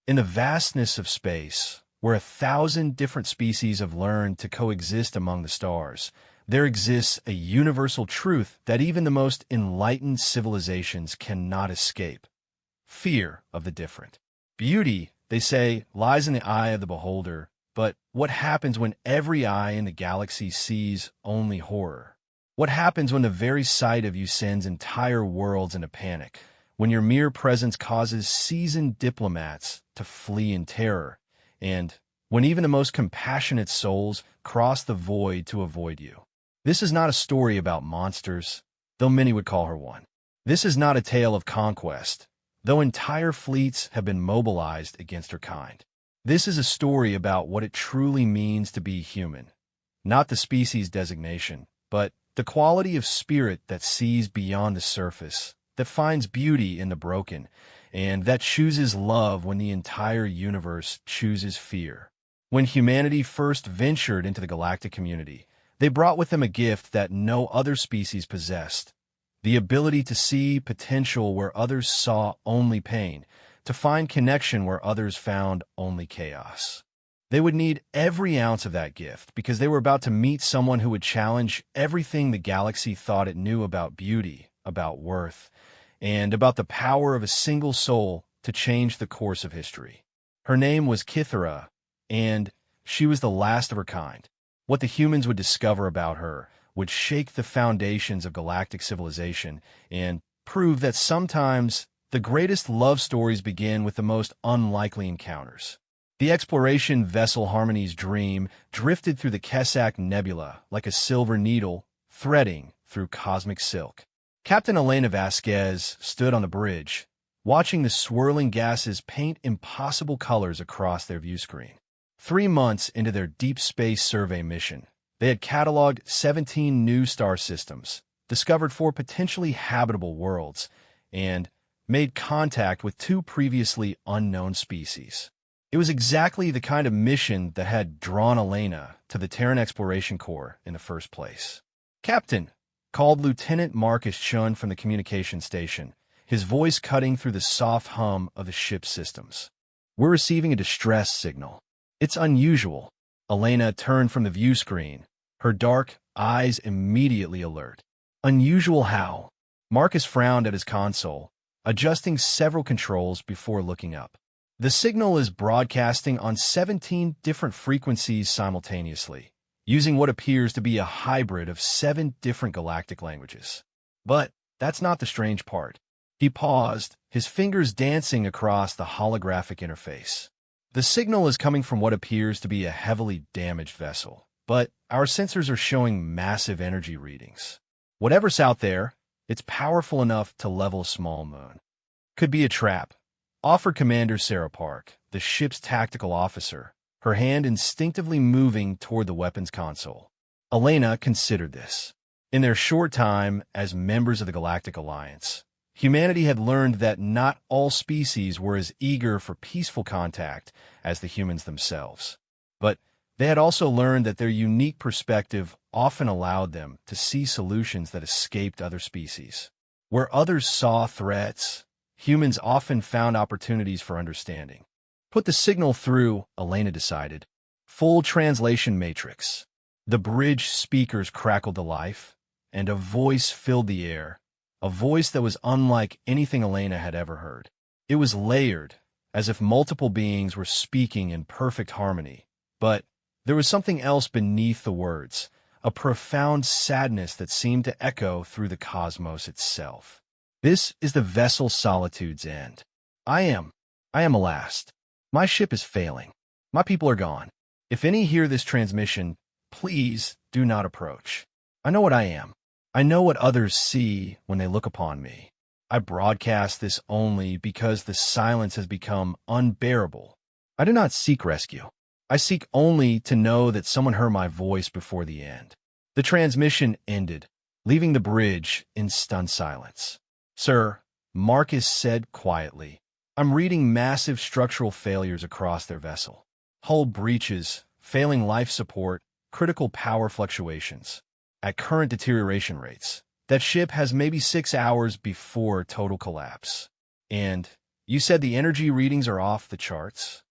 In the vastness of space, where 1,000 different species have learned to coexist among the stars, there exists a universal truth that even the most enlightened civilizations cannot escape: fear of the different. Beauty, they say, lies in the eye of the beholder, but what happens when every eye in the galaxy sees only horror? What happens when the very sight of you sends entire worlds into panic? When your mere presence causes seasoned diplomats to flee in terror, and when even the most compassionate souls cross the void to avoid you? This is not a story about monsters, though many would call her one. This is not a tale of conquest, though entire fleets have been mobilized against her kind. This is a story about what it truly means to be human. Not the species designation, but the quality of spirit that sees beyond the surface, that finds beauty in the broken, and that chooses love when the entire universe chooses fear. When humanity first ventured into the galactic community, they brought with them a gift that no other species possessed: the ability to see potential where others saw only pain, to find connection where others found only chaos. They would need every ounce of that gift because they were about to meet someone who would challenge everything the galaxy thought it knew about beauty, about worth, and about the power of a single soul to change the course of history. Her name was Kythera, and she was the last of her kind. What the humans would discover about her would shake the foundations of galactic civilization and prove that sometimes the greatest love stories begin with the most unlikely encounters. The exploration vessel Harmony's Dream drifted through the Kesak Nebula like a silver needle threading through cosmic silk. Captain Elena Vasquez stood on the bridge, watching the swirling gases paint impossible colors across their viewscreen. 3 months into their deep space survey mission, they had cataloged 17 new star systems, discovered 4 potentially habitable worlds, and made contact with 2 previously unknown species. It was exactly the kind of mission that had drawn Elena to the Terran Exploration Corps in the first place. "Captain," called Lieutenant Marcus Shunned from the communication station, his voice cutting through the soft hum of the ship's systems. "We're receiving a distress signal. It's unusual." Elena turned from the view screen, her dark eyes immediately alert. "Unusual how?" Marcus frowned at his console, adjusting several controls before looking up. "The signal is broadcasting on 17 different frequencies simultaneously, using what appears to be a hybrid of 7 different galactic languages. But that's not the strange part." He paused, his fingers dancing across the holographic interface. "The signal is coming from what appears to be a heavily damaged vessel, but our sensors are showing massive energy readings. Whatever's out there, it's powerful enough to level a small moon. Could be a trap," offered Commander Sarah Park, the ship's tactical officer, her hand instinctively moving toward the weapons console. Elena considered this. In their short time as members of the Galactic Alliance, humanity had learned that not all species were as eager for peaceful contact as the humans themselves. But they had also learned that their unique perspective often allowed them to see solutions that escaped other species. Where others saw threats, humans often found opportunities for understanding. "Put the signal through," Elena decided. Full translation matrix. The bridge speakers crackled to life, and a voice filled the air, a voice that was unlike anything Elena had ever heard. It was layered, as if multiple beings were speaking in perfect harmony. But there was something else beneath the words, a profound sadness that seemed to echo through the cosmos itself. "This is the vessel Solitude's end. I am last. My ship is failing. My people are gone. If any hear this transmission, please do not approach. I know what I am. I know what others see when they look upon me. I broadcast this only because the silence has become unbearable. I do not seek rescue. I seek only to know that someone heard my voice before the end." The transmission ended, leaving the bridge in stunned silence. "Sir," Marcus said quietly, "I'm reading massive structural failures across their vessel. Hull breaches, failing life support, critical power fluctuations. At current deterioration rates, that ship has maybe 6 hours before total collapse. And You said the energy readings are off the charts?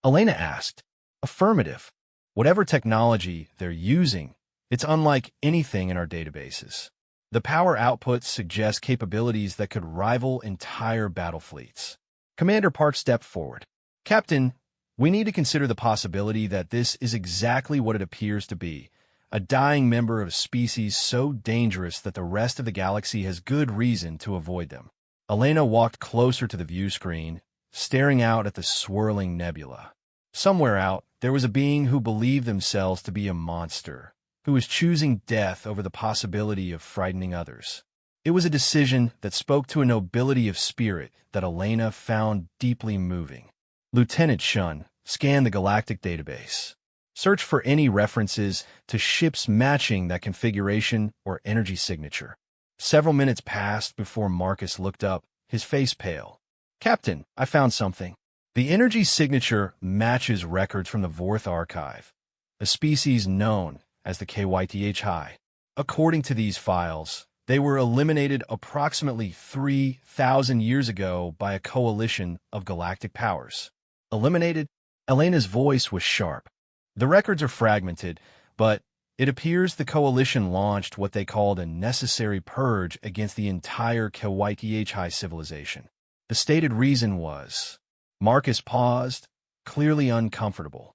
Elena asked. Affirmative. Whatever technology they're using, it's unlike anything in our databases. The power output suggests capabilities that could rival entire battle fleets. Commander Park stepped forward. Captain, we need to consider the possibility that this is exactly what it appears to be, a dying member of a species so dangerous that the rest of the galaxy has good reason to avoid them. Elena walked closer to the view screen, staring out at the swirling nebula. Somewhere out, there was a being who believed themselves to be a monster, who was choosing death over the possibility of frightening others. It was a decision that spoke to a nobility of spirit that Elena found deeply moving. Lieutenant Shunned scanned the galactic database. Search for any references to ships matching that configuration or energy signature. Several minutes passed before Marcus looked up, his face pale. Captain, I found something. The energy signature matches records from the Vorth archive, a species known as the HFY. According to these files, they were eliminated approximately 3,000 years ago by a coalition of galactic powers. Eliminated? Elena's voice was sharp. The records are fragmented, but it appears the coalition launched what they called a necessary purge against the entire HFY civilization. The stated reason was... Marcus paused, clearly uncomfortable.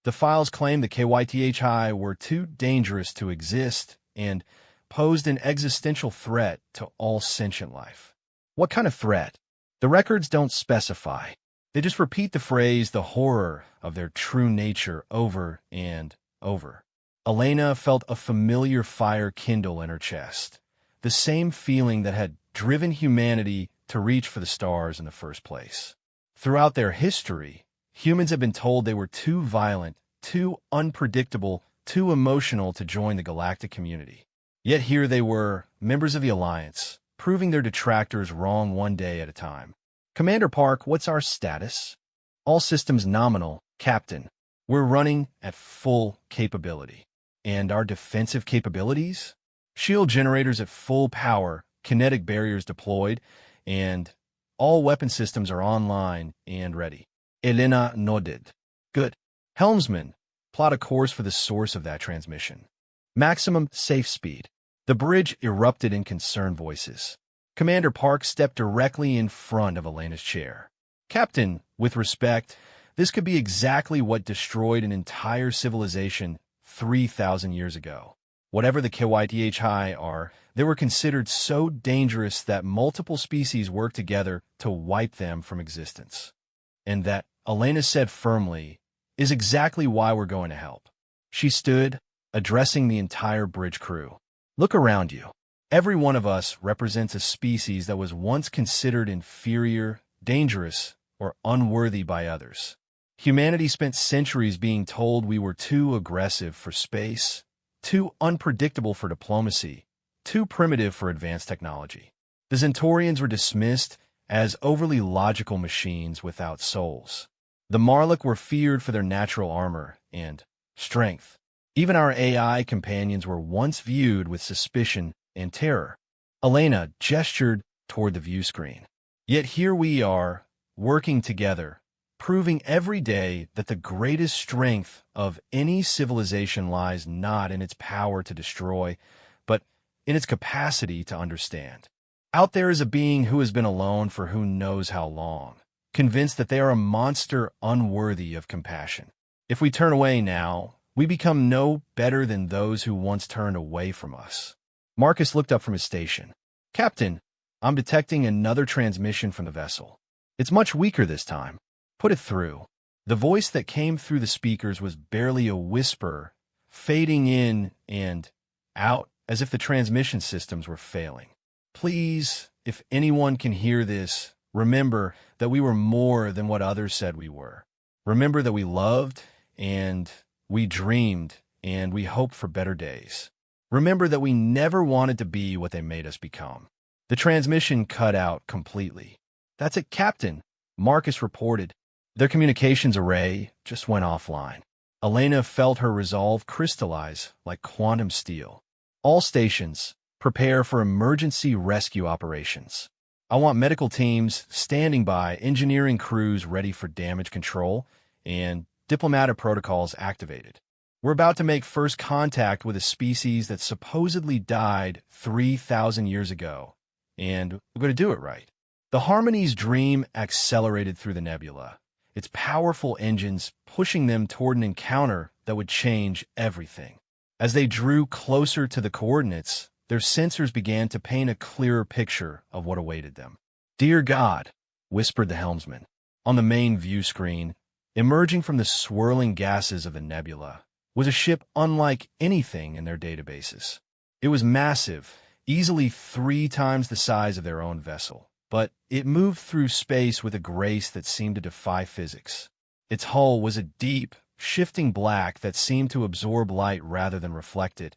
The files claimed the HFY were too dangerous to exist and posed an existential threat to all sentient life. What kind of threat? The records don't specify. They just repeat the phrase, the horror of their true nature, over and over. Elena felt a familiar fire kindle in her chest, the same feeling that had driven humanity to reach for the stars in the first place. Throughout their history, humans have been told they were too violent, too unpredictable, too emotional to join the galactic community. Yet here they were, members of the Alliance, proving their detractors wrong one day at a time. Commander Park, what's our status? All systems nominal, Captain. We're running at full capability. And our defensive capabilities? Shield generators at full power, kinetic barriers deployed, and all weapon systems are online and ready. Elena nodded. Good. Helmsman, plot a course for the source of that transmission. Maximum safe speed. The bridge erupted in concerned voices. Commander Park stepped directly in front of Elena's chair. Captain, with respect, this could be exactly what destroyed an entire civilization 3,000 years ago. Whatever the HFY are, they were considered so dangerous that multiple species worked together to wipe them from existence. And that, Elena said firmly, is exactly why we're going to help. She stood, addressing the entire bridge crew. Look around you. Every one of us represents a species that was once considered inferior, dangerous, or unworthy by others. Humanity spent centuries being told we were too aggressive for space, too unpredictable for diplomacy, too primitive for advanced technology. The Centaurians were dismissed as overly logical machines without souls. The Marlic were feared for their natural armor and strength. Even our AI companions were once viewed with suspicion and terror. Elena gestured toward the view screen. Yet here we are, working together, proving every day that the greatest strength of any civilization lies not in its power to destroy, but in its capacity to understand. Out there is a being who has been alone for who knows how long, convinced that they are a monster unworthy of compassion. If we turn away now, we become no better than those who once turned away from us. Marcus looked up from his station. Captain, I'm detecting another transmission from the vessel. It's much weaker this time. Put it through. The voice that came through the speakers was barely a whisper, fading in and out as if the transmission systems were failing. Please, if anyone can hear this, remember that we were more than what others said we were. Remember that we loved and we dreamed and we hoped for better days. Remember that we never wanted to be what they made us become. The transmission cut out completely. That's it, Captain, Marcus reported. Their communications array just went offline. Elena felt her resolve crystallize like quantum steel. All stations, prepare for emergency rescue operations. I want medical teams standing by, engineering crews ready for damage control, and diplomatic protocols activated. We're about to make first contact with a species that supposedly died 3,000 years ago, and we're going to do it right. The Harmony's dream accelerated through the nebula, its powerful engines pushing them toward an encounter that would change everything. As they drew closer to the coordinates, their sensors began to paint a clearer picture of what awaited them. "Dear God," whispered the helmsman. On the main view screen, emerging from the swirling gases of the nebula, was a ship unlike anything in their databases. It was massive, easily 3 times the size of their own vessel, but it moved through space with a grace that seemed to defy physics. Its hull was a deep, shifting black that seemed to absorb light rather than reflect it,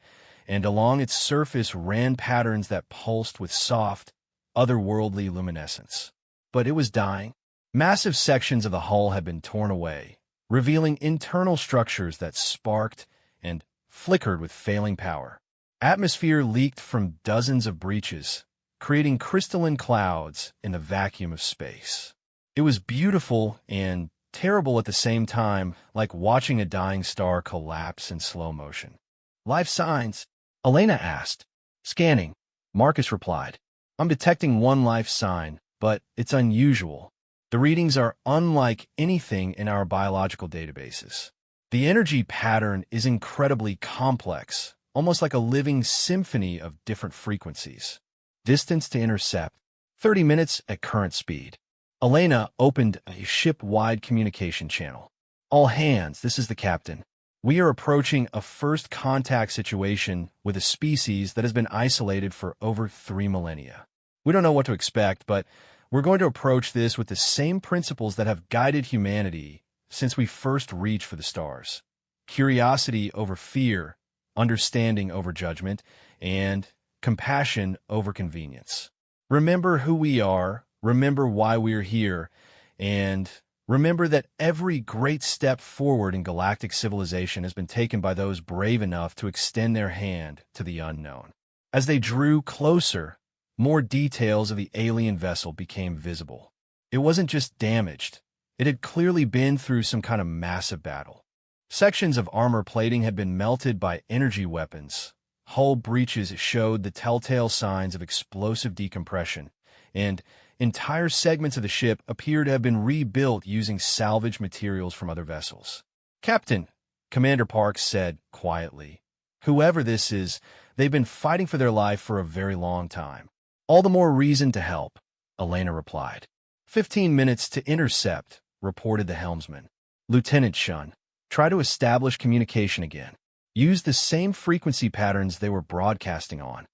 and along its surface ran patterns that pulsed with soft, otherworldly luminescence. But it was dying. Massive sections of the hull had been torn away, revealing internal structures that sparked and flickered with failing power. Atmosphere leaked from dozens of breaches, creating crystalline clouds in the vacuum of space. It was beautiful and terrible at the same time, like watching a dying star collapse in slow motion. "Life signs?" Elena asked. "Scanning," Marcus replied. "I'm detecting one life sign, but it's unusual. The readings are unlike anything in our biological databases. The energy pattern is incredibly complex, almost like a living symphony of different frequencies. Distance to intercept, 30 minutes at current speed." Elena opened a ship-wide communication channel. "All hands, this is the captain. We are approaching a first contact situation with a species that has been isolated for over 3 millennia. We don't know what to expect, but we're going to approach this with the same principles that have guided humanity since we first reached for the stars. Curiosity over fear, understanding over judgment, and compassion over convenience. Remember who we are, remember why we're here, and remember that every great step forward in galactic civilization has been taken by those brave enough to extend their hand to the unknown." As they drew closer, more details of the alien vessel became visible. It wasn't just damaged. It had clearly been through some kind of massive battle. Sections of armor plating had been melted by energy weapons. Hull breaches showed the telltale signs of explosive decompression, and entire segments of the ship appeared to have been rebuilt using salvaged materials from other vessels. "Captain," Commander Parks said quietly, "whoever this is, they've been fighting for their life for a very long time." "All the more reason to help," Elena replied. 15 minutes to intercept," reported the helmsman. "Lieutenant Shunned, try to establish communication again. Use the same frequency patterns they were broadcasting on."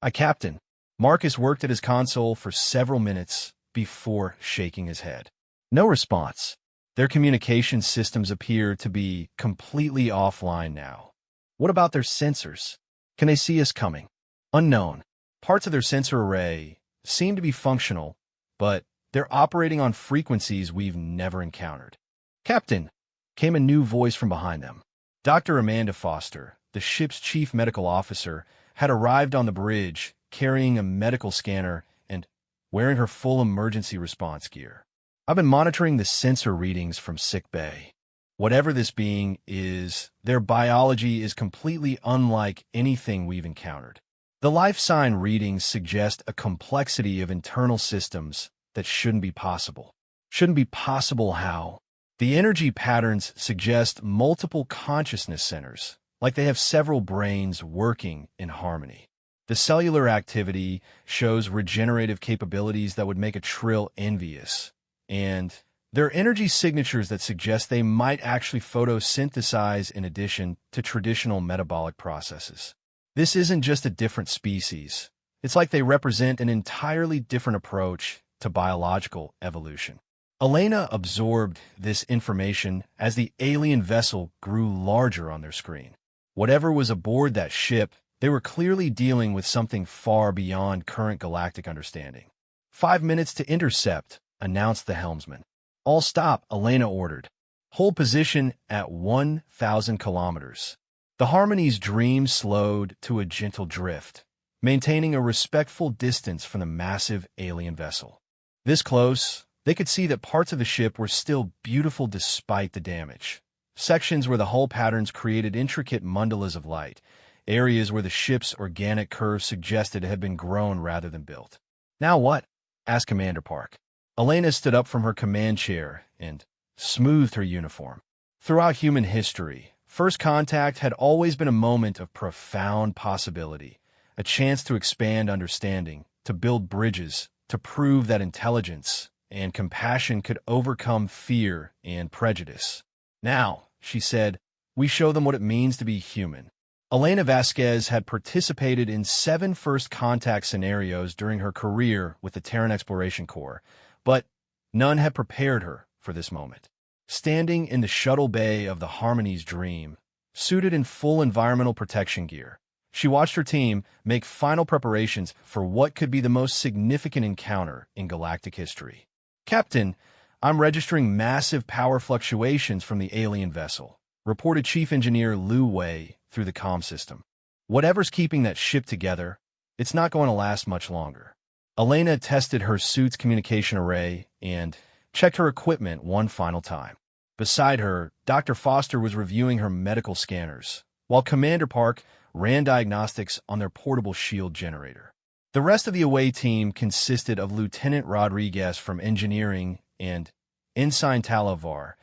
"Aye, Captain." Marcus worked at his console for several minutes before shaking his head. No response. Their communication systems appear to be completely offline now. "What about their sensors? Can they see us coming?" "Unknown. Parts of their sensor array seem to be functional, but they're operating on frequencies we've never encountered." "Captain," came a new voice from behind them. Dr. Amanda Foster, the ship's chief medical officer, had arrived on the bridge, carrying a medical scanner and wearing her full emergency response gear. "I've been monitoring the sensor readings from sick bay. Whatever this being is, their biology is completely unlike anything we've encountered. The life sign readings suggest a complexity of internal systems that shouldn't be possible." "Shouldn't be possible how?" "The energy patterns suggest multiple consciousness centers, like they have several brains working in harmony. The cellular activity shows regenerative capabilities that would make a Trill envious, and there are energy signatures that suggest they might actually photosynthesize in addition to traditional metabolic processes. This isn't just a different species. It's like they represent an entirely different approach to biological evolution." Elena absorbed this information as the alien vessel grew larger on their screen. Whatever was aboard that ship, they were clearly dealing with something far beyond current galactic understanding. 5 minutes to intercept," announced the helmsman. "All stop," Elena ordered. "Hold position at 1,000 kilometers." The Harmony's dream slowed to a gentle drift, maintaining a respectful distance from the massive alien vessel. This close, they could see that parts of the ship were still beautiful despite the damage. Sections where the hull patterns created intricate mandalas of light, areas where the ship's organic curves suggested it had been grown rather than built. "Now what?" asked Commander Park. Elena stood up from her command chair and smoothed her uniform. Throughout human history, first contact had always been a moment of profound possibility, a chance to expand understanding, to build bridges, to prove that intelligence and compassion could overcome fear and prejudice. "Now," she said, "we show them what it means to be human." Elena Vasquez had participated in 7 first contact scenarios during her career with the Terran Exploration Corps, but none had prepared her for this moment. Standing in the shuttle bay of the Harmony's Dream, suited in full environmental protection gear, she watched her team make final preparations for what could be the most significant encounter in galactic history. "Captain, I'm registering massive power fluctuations from the alien vessel," reported Chief Engineer Lu Wei through the comm system. "Whatever's keeping that ship together, it's not going to last much longer." Elena tested her suit's communication array and checked her equipment one final time. Beside her, Dr. Foster was reviewing her medical scanners, while Commander Park ran diagnostics on their portable shield generator. The rest of the away team consisted of Lieutenant Rodriguez from Engineering and Ensign Talavar,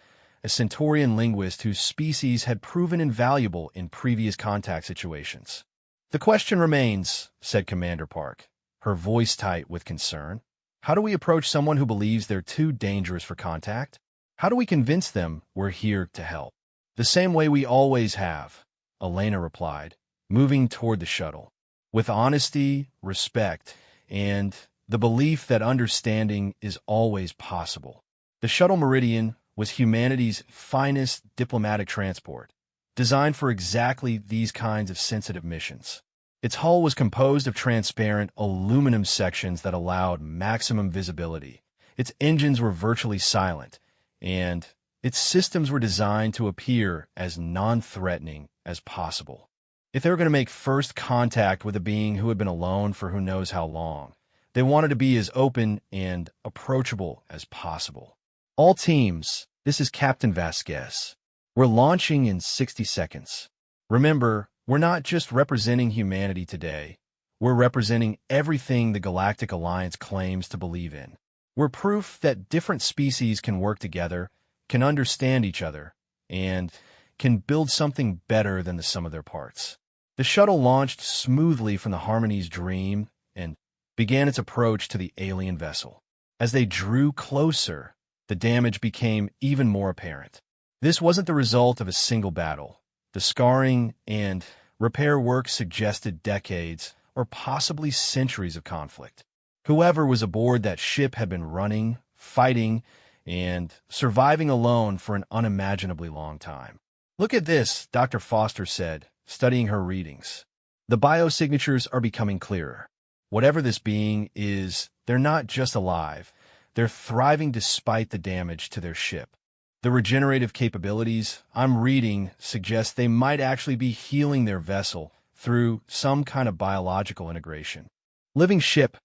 a Centaurian linguist whose species had proven invaluable in previous contact situations. "The question remains," said Commander Park, her voice tight with concern. "How do we approach someone who believes they're too dangerous for contact? How do we convince them we're here to help?" "The same way we always have," Elena replied, moving toward the shuttle. "With honesty, respect, and the belief that understanding is always possible." The shuttle Meridian was humanity's finest diplomatic transport, designed for exactly these kinds of sensitive missions. Its hull was composed of transparent aluminum sections that allowed maximum visibility. Its engines were virtually silent, and its systems were designed to appear as non-threatening as possible. If they were going to make first contact with a being who had been alone for who knows how long, they wanted to be as open and approachable as possible. "All teams, this is Captain Vasquez. We're launching in 60 seconds. Remember, we're not just representing humanity today. We're representing everything the Galactic Alliance claims to believe in. We're proof that different species can work together, can understand each other, and can build something better than the sum of their parts." The shuttle launched smoothly from the Harmony's Dream and began its approach to the alien vessel. As they drew closer, the damage became even more apparent. This wasn't the result of a single battle. The scarring and repair work suggested decades or possibly centuries of conflict. Whoever was aboard that ship had been running, fighting, and surviving alone for an unimaginably long time. "Look at this," Dr. Foster said, studying her readings. "The biosignatures are becoming clearer. Whatever this being is, they're not just alive. They're thriving despite the damage to their ship. The regenerative capabilities I'm reading suggest they might actually be healing their vessel through some kind of biological integration." "Living ship?"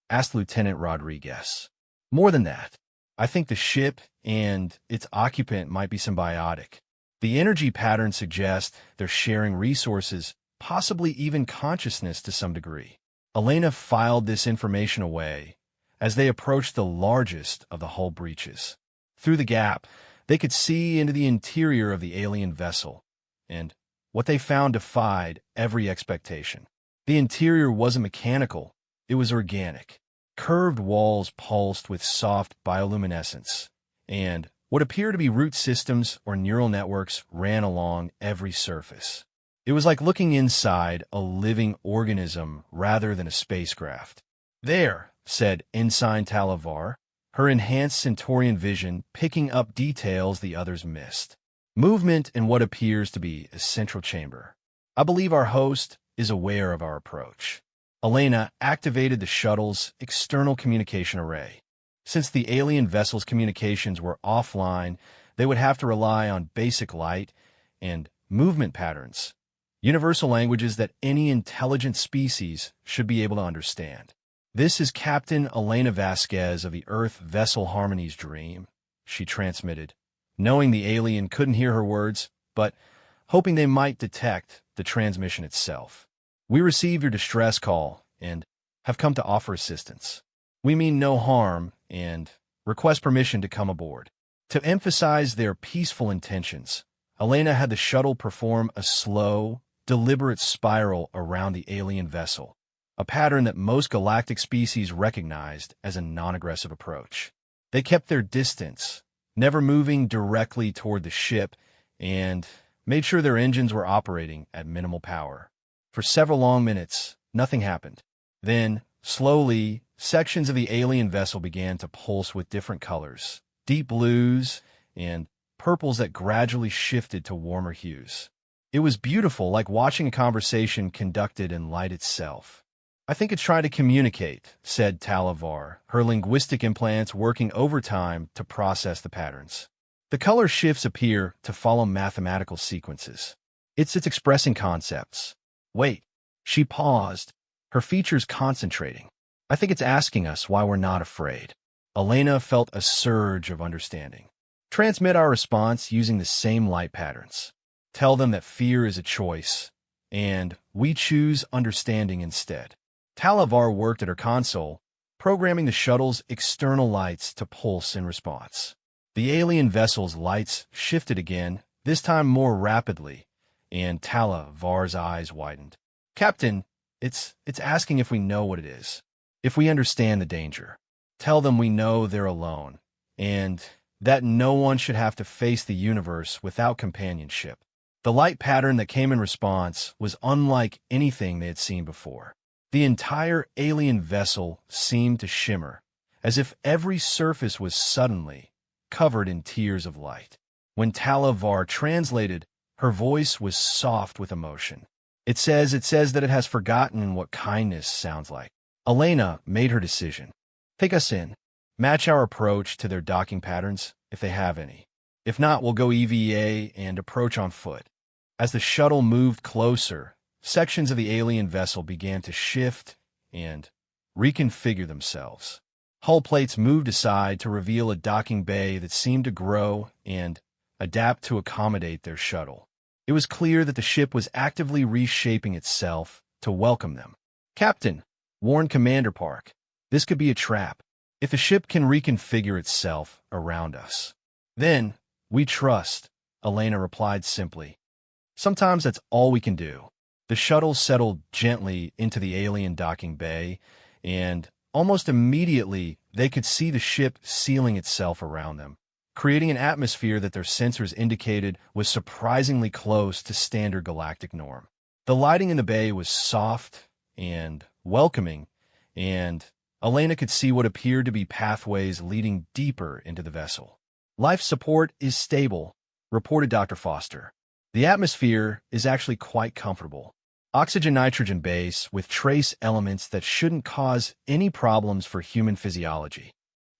asked Lieutenant Rodriguez. "More than that. I think the ship and its occupant might be symbiotic. The energy patterns suggest they're sharing resources, possibly even consciousness to some degree." Elena filed this information away as they approached the largest of the hull breaches. Through the gap, they could see into the interior of the alien vessel, and what they found defied every expectation. The interior wasn't mechanical, it was organic. Curved walls pulsed with soft bioluminescence, and what appeared to be root systems or neural networks ran along every surface. It was like looking inside a living organism rather than a spacecraft. "There," said Ensign Talavar, her enhanced Centaurian vision picking up details the others missed. "Movement in what appears to be a central chamber. I believe our host is aware of our approach." Elena activated the shuttle's external communication array. Since the alien vessel's communications were offline, they would have to rely on basic light and movement patterns universal languages that any intelligent species should be able to understand. "This is Captain Elena Vasquez of the Earth Vessel Harmony's dream," she transmitted, knowing the alien couldn't hear her words, but hoping they might detect the transmission itself. "We received your distress call and have come to offer assistance. We mean no harm and request permission to come aboard." To emphasize their peaceful intentions, Elena had the shuttle perform a slow, deliberate spiral around the alien vessel, a pattern that most galactic species recognized as a non-aggressive approach. They kept their distance, never moving directly toward the ship, and made sure their engines were operating at minimal power. For several long minutes, nothing happened. Then, slowly, sections of the alien vessel began to pulse with different colors, deep blues and purples that gradually shifted to warmer hues. It was beautiful, like watching a conversation conducted in light itself. "I think it's trying to communicate," said Talavar, her linguistic implants working overtime to process the patterns. "The color shifts appear to follow mathematical sequences. It's expressing concepts." "Wait." She paused, her features concentrating. "I think it's asking us why we're not afraid." Elena felt a surge of understanding. "Transmit our response using the same light patterns. Tell them that fear is a choice, and we choose understanding instead." Talavar worked at her console, programming the shuttle's external lights to pulse in response. The alien vessel's lights shifted again, this time more rapidly, and Talavar's eyes widened. "Captain, it's asking if we know what it is, if we understand the danger. Tell them we know they're alone, and that no one should have to face the universe without companionship." The light pattern that came in response was unlike anything they had seen before. The entire alien vessel seemed to shimmer, as if every surface was suddenly covered in tears of light. When Talavar translated, her voice was soft with emotion. It says that it has forgotten what kindness sounds like." Elena made her decision. "Take us in. Match our approach to their docking patterns, if they have any. If not, we'll go EVA and approach on foot." As the shuttle moved closer, sections of the alien vessel began to shift and reconfigure themselves. Hull plates moved aside to reveal a docking bay that seemed to grow and adapt to accommodate their shuttle. It was clear that the ship was actively reshaping itself to welcome them. "Captain," warned Commander Park, "this could be a trap. If the ship can reconfigure itself around us, then we trust," Elena replied simply. "Sometimes that's all we can do." The shuttle settled gently into the alien docking bay, and almost immediately they could see the ship sealing itself around them, creating an atmosphere that their sensors indicated was surprisingly close to standard galactic norm. The lighting in the bay was soft and welcoming, and Elena could see what appeared to be pathways leading deeper into the vessel. "Life support is stable," reported Dr. Foster. "The atmosphere is actually quite comfortable. Oxygen-nitrogen base with trace elements that shouldn't cause any problems for human physiology."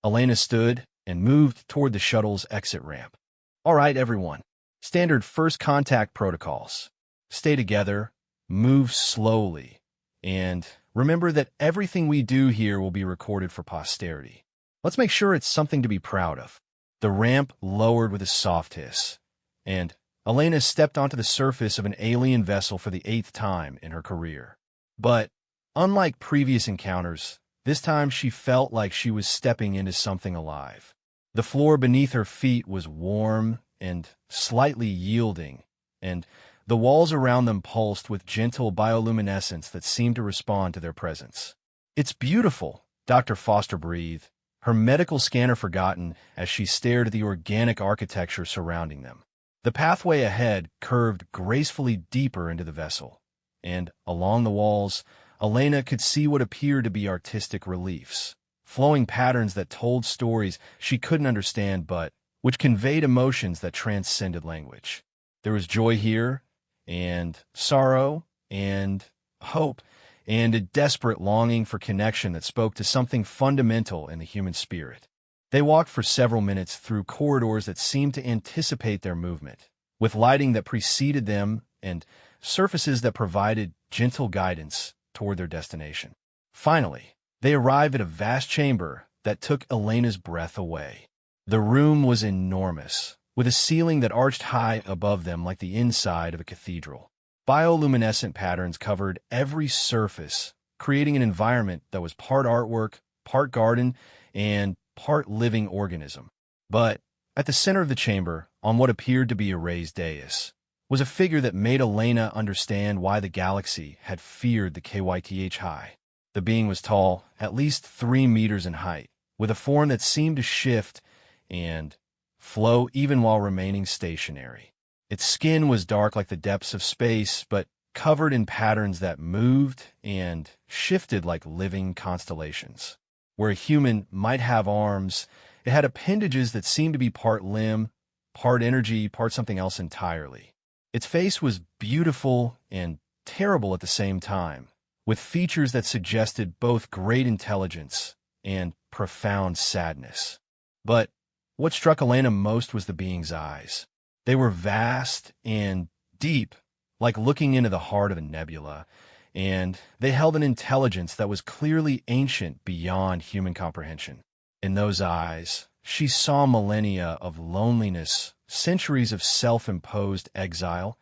Elena stood and moved toward the shuttle's exit ramp. "All right, everyone. Standard first contact protocols. Stay together, move slowly, and remember that everything we do here will be recorded for posterity. Let's make sure it's something to be proud of." The ramp lowered with a soft hiss, and Elena stepped onto the surface of an alien vessel for the 8th time in her career. But, unlike previous encounters, this time she felt like she was stepping into something alive. The floor beneath her feet was warm and slightly yielding, and the walls around them pulsed with gentle bioluminescence that seemed to respond to their presence. "It's beautiful," Dr. Foster breathed, her medical scanner forgotten as she stared at the organic architecture surrounding them. The pathway ahead curved gracefully deeper into the vessel, and along the walls, Elena could see what appeared to be artistic reliefs, flowing patterns that told stories she couldn't understand but which conveyed emotions that transcended language. There was joy here, and sorrow, and hope, and a desperate longing for connection that spoke to something fundamental in the human spirit. They walked for several minutes through corridors that seemed to anticipate their movement, with lighting that preceded them and surfaces that provided gentle guidance toward their destination. Finally, they arrive at a vast chamber that took Elena's breath away. The room was enormous, with a ceiling that arched high above them like the inside of a cathedral. Bioluminescent patterns covered every surface, creating an environment that was part artwork, part garden, and part living organism. But at the center of the chamber, on what appeared to be a raised dais, was a figure that made Elena understand why the galaxy had feared the HFY. The being was tall, at least 3 meters in height, with a form that seemed to shift and flow even while remaining stationary. Its skin was dark like the depths of space, but covered in patterns that moved and shifted like living constellations. Where a human might have arms, it had appendages that seemed to be part limb, part energy, part something else entirely. Its face was beautiful and terrible at the same time, with features that suggested both great intelligence and profound sadness. But what struck Elena most was the being's eyes. They were vast and deep, like looking into the heart of a nebula, and they held an intelligence that was clearly ancient beyond human comprehension. In those eyes, she saw millennia of loneliness, centuries of self-imposed exile,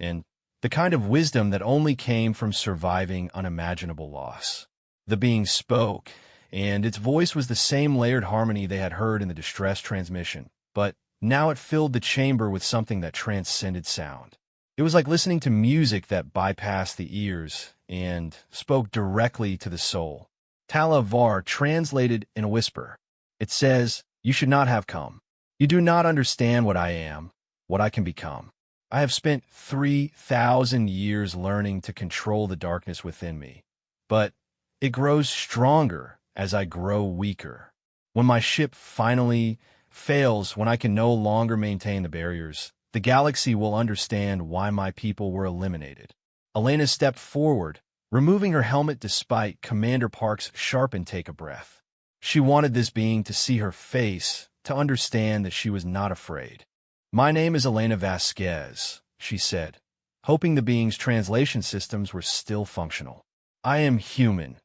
and the kind of wisdom that only came from surviving unimaginable loss. The being spoke, and its voice was the same layered harmony they had heard in the distress transmission, but now it filled the chamber with something that transcended sound. It was like listening to music that bypassed the ears and spoke directly to the soul. Tala Var translated in a whisper. It says, "You should not have come. You do not understand what I am, what I can become. I have spent 3,000 years learning to control the darkness within me, but it grows stronger as I grow weaker. When my ship finally fails, when I can no longer maintain the barriers, the galaxy will understand why my people were eliminated." Elena stepped forward, removing her helmet despite Commander Park's sharp intake of breath. She wanted this being to see her face, to understand that she was not afraid. "My name is Elena Vasquez," she said, hoping the being's translation systems were still functional. "I am human,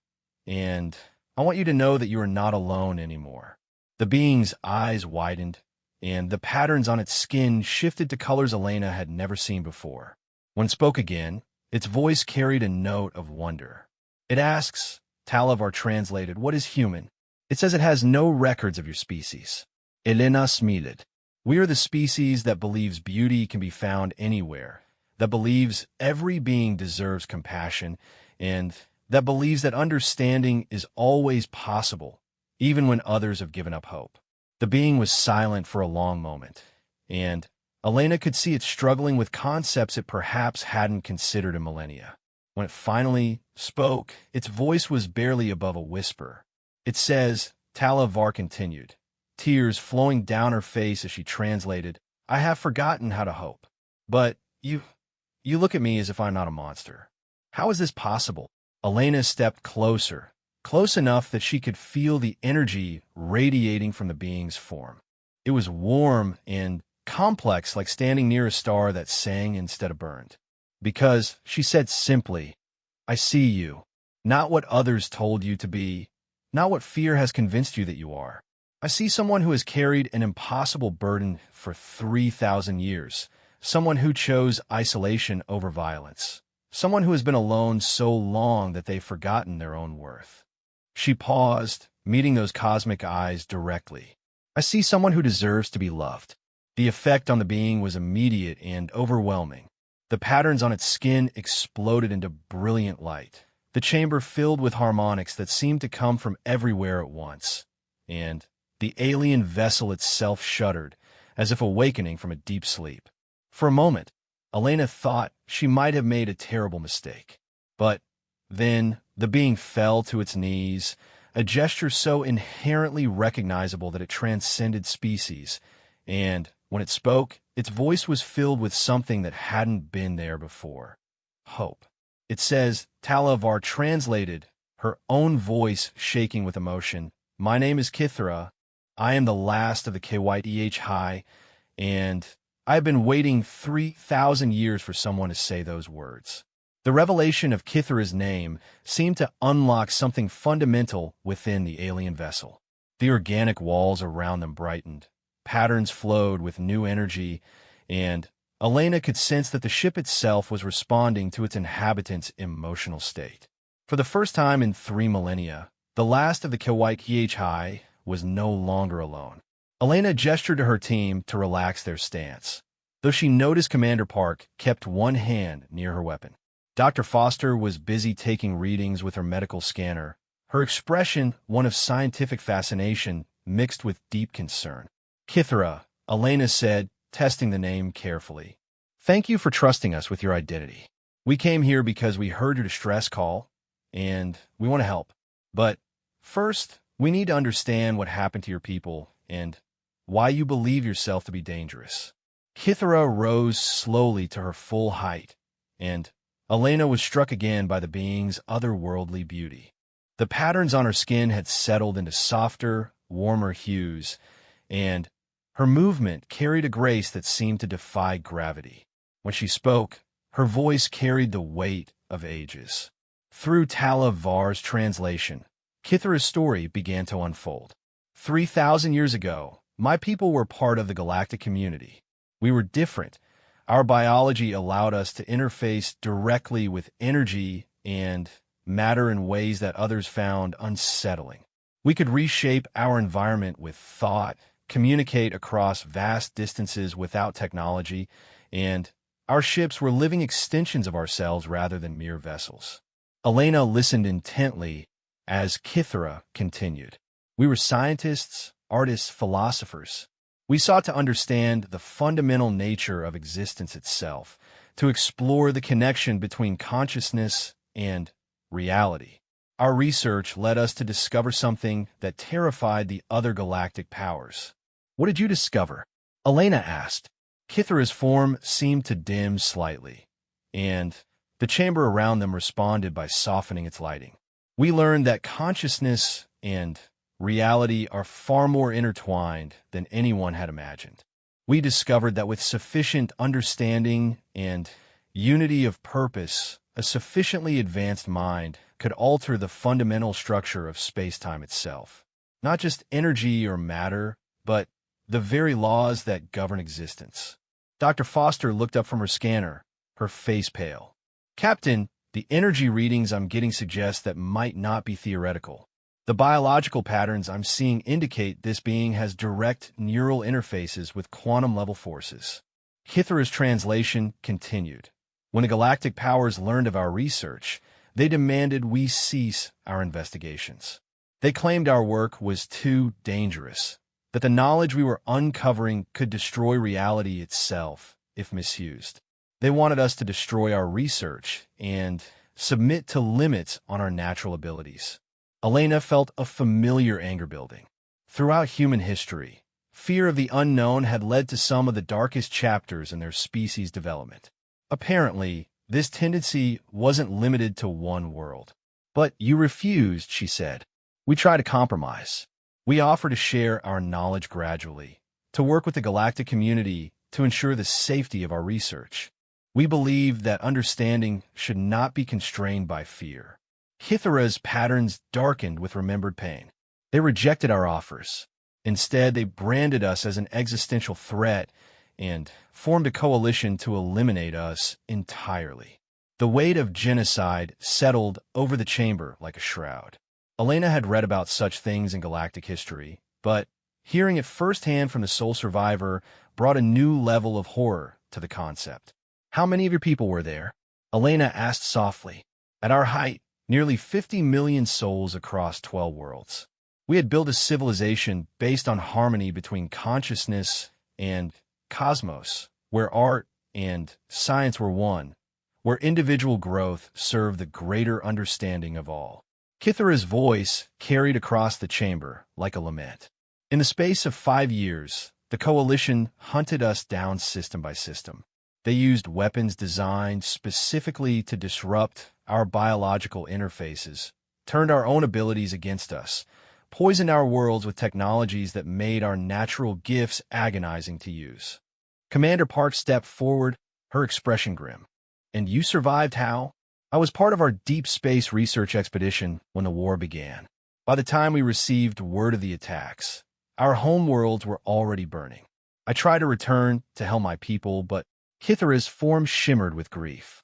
and I want you to know that you are not alone anymore." The being's eyes widened, and the patterns on its skin shifted to colors Elena had never seen before. When it spoke again, its voice carried a note of wonder. It asks, Talavar translated, "What is human?" It says it has no records of your species. Elena smiled. "We are the species that believes beauty can be found anywhere, that believes every being deserves compassion, and that believes that understanding is always possible, even when others have given up hope." The being was silent for a long moment, and Elena could see it struggling with concepts it perhaps hadn't considered in millennia. When it finally spoke, its voice was barely above a whisper. It says, Talavar continued, tears flowing down her face as she translated, "I have forgotten how to hope. But you look at me as if I'm not a monster. How is this possible?" Elena stepped closer, close enough that she could feel the energy radiating from the being's form. It was warm and complex, like standing near a star that sang instead of burned. "Because," she said simply, "I see you, not what others told you to be, not what fear has convinced you that you are. I see someone who has carried an impossible burden for 3,000 years, someone who chose isolation over violence, someone who has been alone so long that they've forgotten their own worth." She paused, meeting those cosmic eyes directly. "I see someone who deserves to be loved." The effect on the being was immediate and overwhelming. The patterns on its skin exploded into brilliant light. The chamber filled with harmonics that seemed to come from everywhere at once, and the alien vessel itself shuddered, as if awakening from a deep sleep. For a moment, Elena thought she might have made a terrible mistake. But then the being fell to its knees, a gesture so inherently recognizable that it transcended species, and when it spoke, its voice was filled with something that hadn't been there before. Hope. It says, Talavar translated, her own voice shaking with emotion, "My name is Kithra. I am the last of the KYDH High, and I have been waiting 3,000 years for someone to say those words. The revelation of Kithra's name seemed to unlock something fundamental within the alien vessel. The organic walls around them brightened, patterns flowed with new energy, and Elena could sense that the ship itself was responding to its inhabitants' emotional state. For the first time in 3 millennia, the last of the HFY was no longer alone. Elena gestured to her team to relax their stance, though she noticed Commander Park kept one hand near her weapon. Dr. Foster was busy taking readings with her medical scanner, her expression one of scientific fascination mixed with deep concern. Kithra, Elena said, testing the name carefully. Thank you for trusting us with your identity. We came here because we heard your distress call, and we want to help. But first, we need to understand what happened to your people and why you believe yourself to be dangerous. Kithra rose slowly to her full height, and Elena was struck again by the being's otherworldly beauty. The patterns on her skin had settled into softer, warmer hues, and her movement carried a grace that seemed to defy gravity. When she spoke, her voice carried the weight of ages. Through Tala Var's translation, Kithra's story began to unfold. 3,000 years ago, my people were part of the galactic community. We were different. Our biology allowed us to interface directly with energy and matter in ways that others found unsettling. We could reshape our environment with thought, communicate across vast distances without technology, and our ships were living extensions of ourselves rather than mere vessels. Elena listened intently as Kithra continued. We were scientists, artists, philosophers. We sought to understand the fundamental nature of existence itself, to explore the connection between consciousness and reality. Our research led us to discover something that terrified the other galactic powers. What did you discover? Elena asked. Kithra's form seemed to dim slightly, and the chamber around them responded by softening its lighting. We learned that consciousness and reality are far more intertwined than anyone had imagined. We discovered that with sufficient understanding and unity of purpose, a sufficiently advanced mind could alter the fundamental structure of space-time itself. Not just energy or matter, but the very laws that govern existence. Dr. Foster looked up from her scanner, her face pale. Captain, the energy readings I'm getting suggest that might not be theoretical. The biological patterns I'm seeing indicate this being has direct neural interfaces with quantum-level forces. Kithra's translation continued. When the galactic powers learned of our research, they demanded we cease our investigations. They claimed our work was too dangerous, that the knowledge we were uncovering could destroy reality itself if misused. They wanted us to destroy our research and submit to limits on our natural abilities. Elena felt a familiar anger building. Throughout human history, fear of the unknown had led to some of the darkest chapters in their species' development. Apparently, this tendency wasn't limited to one world. But you refused, she said. We try to compromise. We offer to share our knowledge gradually, to work with the galactic community to ensure the safety of our research. We believe that understanding should not be constrained by fear. Kithra's patterns darkened with remembered pain. They rejected our offers. Instead, they branded us as an existential threat and formed a coalition to eliminate us entirely. The weight of genocide settled over the chamber like a shroud. Elena had read about such things in galactic history, but hearing it firsthand from the sole survivor brought a new level of horror to the concept. How many of your people were there? Elena asked softly. At our height, nearly 50 million souls across 12 worlds. We had built a civilization based on harmony between consciousness and cosmos, where art and science were one, where individual growth served the greater understanding of all. Kithra's voice carried across the chamber like a lament. In the space of 5 years, the coalition hunted us down system by system. They used weapons designed specifically to disrupt our biological interfaces, turned our own abilities against us, poisoned our worlds with technologies that made our natural gifts agonizing to use. Commander Park stepped forward, her expression grim. And you survived how? I was part of our deep space research expedition when the war began. By the time we received word of the attacks, our homeworlds were already burning. I tried to return to help my people, but Kithra's form shimmered with grief.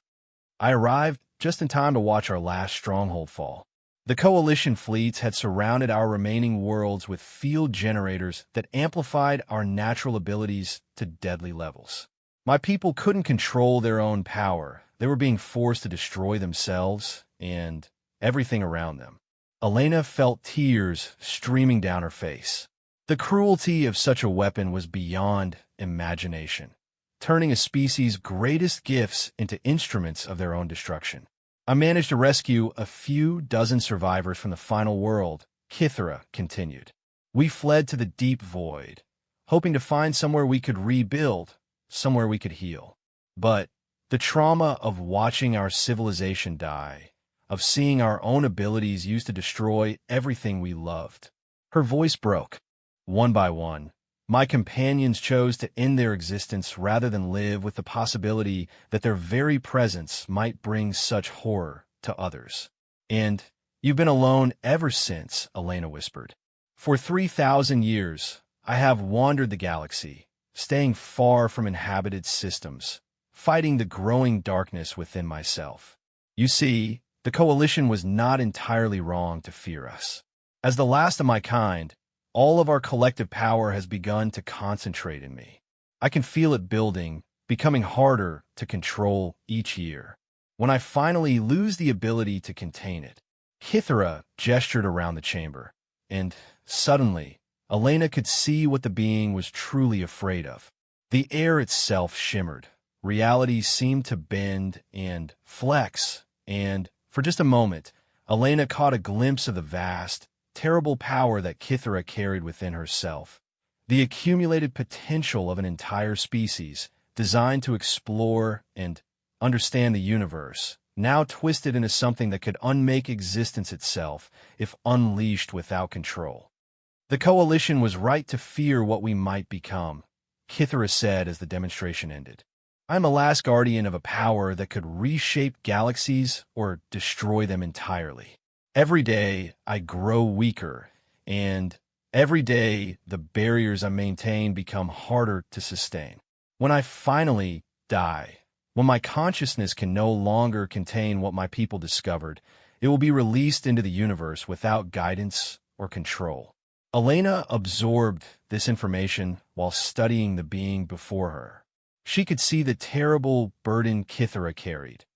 I arrived just in time to watch our last stronghold fall. The Coalition fleets had surrounded our remaining worlds with field generators that amplified our natural abilities to deadly levels. My people couldn't control their own power. They were being forced to destroy themselves and everything around them. Elena felt tears streaming down her face. The cruelty of such a weapon was beyond imagination, turning a species' greatest gifts into instruments of their own destruction. I managed to rescue a few dozen survivors from the final world, Kithra continued. We fled to the deep void, hoping to find somewhere we could rebuild, somewhere we could heal. But the trauma of watching our civilization die, of seeing our own abilities used to destroy everything we loved. Her voice broke. One by one, my companions chose to end their existence rather than live with the possibility that their very presence might bring such horror to others. And you've been alone ever since, Elena whispered. For 3,000 years, I have wandered the galaxy, staying far from inhabited systems, fighting the growing darkness within myself. You see, the Coalition was not entirely wrong to fear us. As the last of my kind, all of our collective power has begun to concentrate in me. I can feel it building, becoming harder to control each year. When I finally lose the ability to contain it, Kithra gestured around the chamber, and suddenly, Elena could see what the being was truly afraid of. The air itself shimmered. Reality seemed to bend and flex, and for just a moment, Elena caught a glimpse of the vast, terrible power that Kithra carried within herself, the accumulated potential of an entire species designed to explore and understand the universe, now twisted into something that could unmake existence itself if unleashed without control. The Coalition was right to fear what we might become, Kithra said as the demonstration ended. I'm a last guardian of a power that could reshape galaxies or destroy them entirely. Every day, I grow weaker, and every day, the barriers I maintain become harder to sustain. When I finally die, when my consciousness can no longer contain what my people discovered, it will be released into the universe without guidance or control. Elena absorbed this information while studying the being before her. She could see the terrible burden Kithra carried,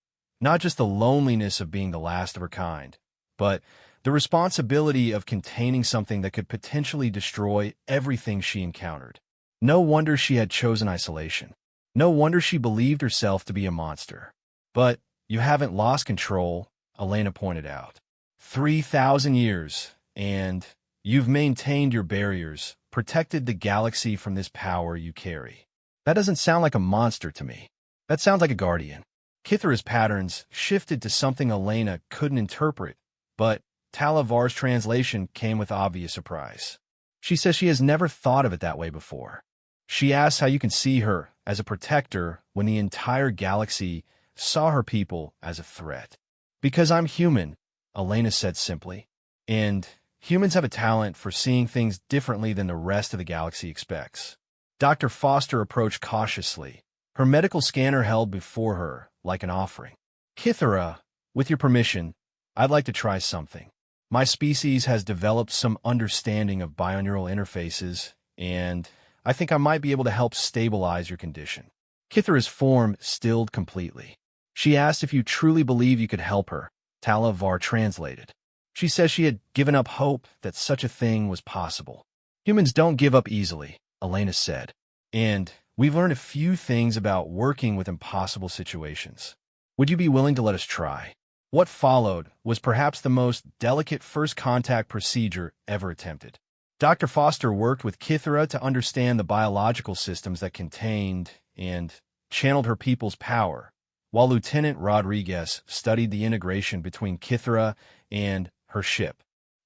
not just the loneliness of being the last of her kind, but the responsibility of containing something that could potentially destroy everything she encountered. No wonder she had chosen isolation. No wonder she believed herself to be a monster. But you haven't lost control, Elena pointed out. 3,000 years, and you've maintained your barriers, protected the galaxy from this power you carry. That doesn't sound like a monster to me. That sounds like a guardian. Kithra's patterns shifted to something Elena couldn't interpret, but Talavar's translation came with obvious surprise. She says she has never thought of it that way before. She asks how you can see her as a protector when the entire galaxy saw her people as a threat. Because I'm human, Elena said simply, and humans have a talent for seeing things differently than the rest of the galaxy expects. Dr. Foster approached cautiously, her medical scanner held before her like an offering. Kithra, with your permission, I'd like to try something. My species has developed some understanding of bioneural interfaces, and I think I might be able to help stabilize your condition. Kithra's form stilled completely. She asked if you truly believe you could help her, Talavar translated. She says she had given up hope that such a thing was possible. Humans don't give up easily, Elena said, and we've learned a few things about working with impossible situations. Would you be willing to let us try? What followed was perhaps the most delicate first contact procedure ever attempted. Dr. Foster worked with Kithra to understand the biological systems that contained and channeled her people's power, while Lieutenant Rodriguez studied the integration between Kithra and her ship.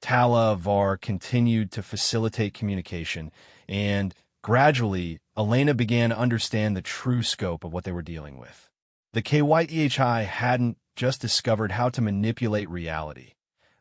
Talavar continued to facilitate communication and Gradually, Elena began to understand the true scope of what they were dealing with. The HFY hadn't just discovered how to manipulate reality.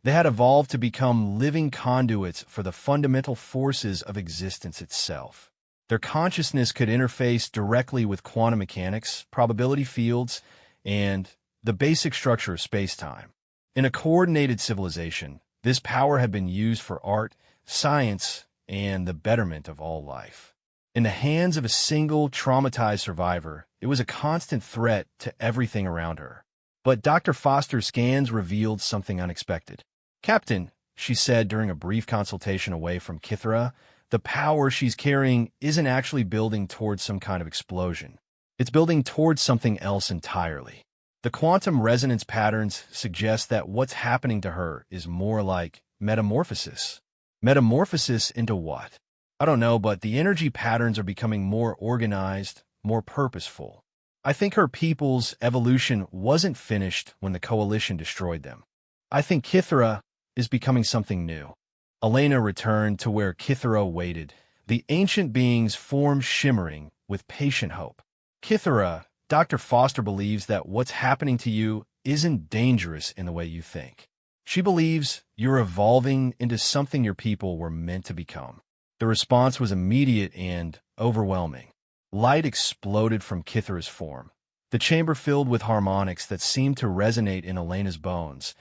They had evolved to become living conduits for the fundamental forces of existence itself. Their consciousness could interface directly with quantum mechanics, probability fields, and the basic structure of space-time. In a coordinated civilization, this power had been used for art, science, and the betterment of all life. In the hands of a single traumatized survivor, it was a constant threat to everything around her. But Dr. Foster's scans revealed something unexpected. "Captain," she said during a brief consultation away from Kithra, "the power she's carrying isn't actually building towards some kind of explosion. It's building towards something else entirely. The quantum resonance patterns suggest that what's happening to her is more like metamorphosis." Metamorphosis into what? I don't know, but the energy patterns are becoming more organized, more purposeful. I think her people's evolution wasn't finished when the Coalition destroyed them. I think Kithra is becoming something new. Elena returned to where Kithra waited, the ancient being's form shimmering with patient hope. "Kithra, Dr. Foster believes that what's happening to you isn't dangerous in the way you think. She believes you're evolving into something your people were meant to become." The response was immediate and overwhelming. Light exploded from Kithra's form, the chamber filled with harmonics that seemed to resonate in Elena's bones,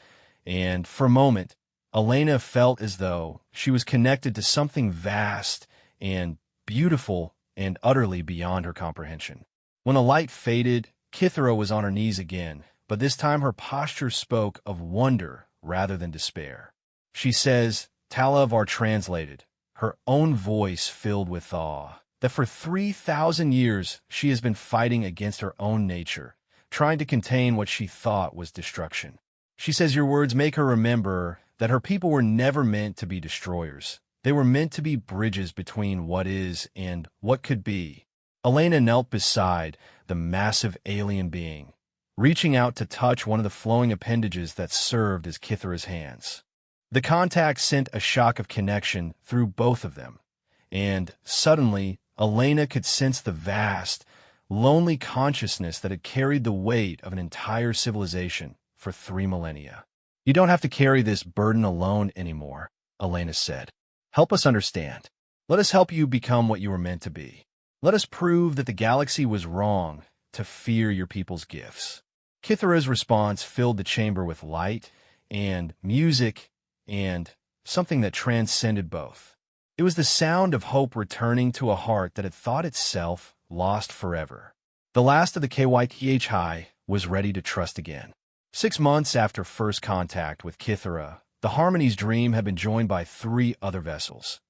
and for a moment, Elena felt as though she was connected to something vast and beautiful and utterly beyond her comprehension. When the light faded, Kithra was on her knees again, but this time her posture spoke of wonder rather than despair. She says, Talavar translated, her own voice filled with awe, that for 3,000 years she has been fighting against her own nature, trying to contain what she thought was destruction. She says your words make her remember that her people were never meant to be destroyers. They were meant to be bridges between what is and what could be. Elena knelt beside the massive alien being, reaching out to touch one of the flowing appendages that served as Kithra's hands. The contact sent a shock of connection through both of them, and suddenly Elena could sense the vast, lonely consciousness that had carried the weight of an entire civilization for 3 millennia. "You don't have to carry this burden alone anymore," Elena said. "Help us understand. Let us help you become what you were meant to be. Let us prove that the galaxy was wrong to fear your people's gifts." Kithra's response filled the chamber with light and music and something that transcended both. It was the sound of hope returning to a heart that had thought itself lost forever. The last of the HFY was ready to trust again. 6 months after first contact with Kithra, the Harmony's Dream had been joined by 3 other vessels.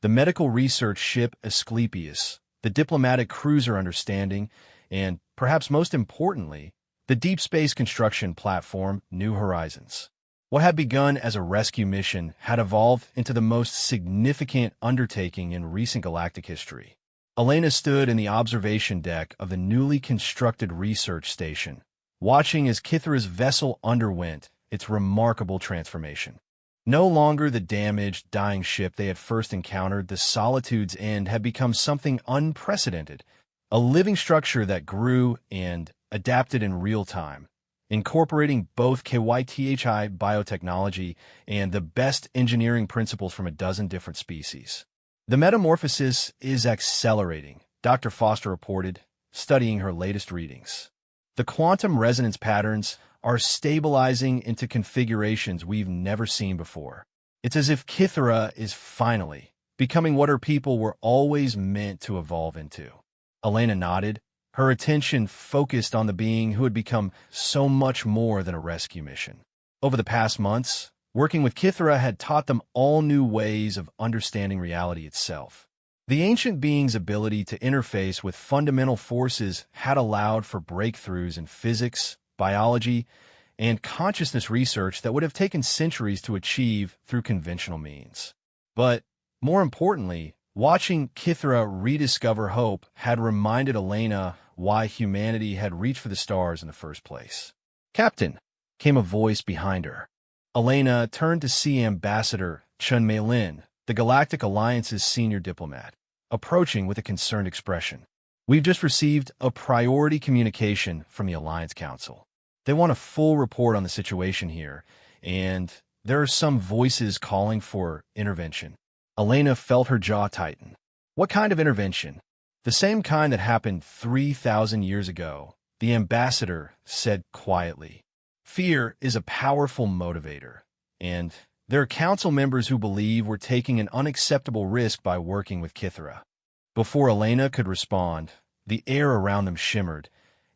The medical research ship Asclepius, the diplomatic cruiser Understanding, and, perhaps most importantly, the deep space construction platform New Horizons. What had begun as a rescue mission had evolved into the most significant undertaking in recent galactic history. Elena stood in the observation deck of the newly constructed research station, watching as Kithra's vessel underwent its remarkable transformation. No longer the damaged, dying ship they had first encountered, the Solitude's End had become something unprecedented, a living structure that grew and adapted in real time, incorporating both KYTHI biotechnology and the best engineering principles from a dozen different species. "The metamorphosis is accelerating," Dr. Foster reported, studying her latest readings. "The quantum resonance patterns are stabilizing into configurations we've never seen before. It's as if Kithra is finally becoming what her people were always meant to evolve into." Elena nodded, her attention focused on the being who had become so much more than a rescue mission. Over the past months, working with Kithra had taught them all new ways of understanding reality itself. The ancient being's ability to interface with fundamental forces had allowed for breakthroughs in physics, biology, and consciousness research that would have taken centuries to achieve through conventional means. But, more importantly, watching Kithra rediscover hope had reminded Elena why humanity had reached for the stars in the first place. "Captain," came a voice behind her. Elena turned to see Ambassador Chun Mei-Lin, the Galactic Alliance's senior diplomat. approaching with a concerned expression. We've just received a priority communication from the Alliance Council. They want a full report on the situation here, and there are some voices calling for intervention. Elena felt her jaw tighten. What kind of intervention? The same kind that happened 3,000 years ago, the ambassador said quietly. Fear is a powerful motivator, and there are council members who believe we're taking an unacceptable risk by working with Kythera. Before Elena could respond, the air around them shimmered,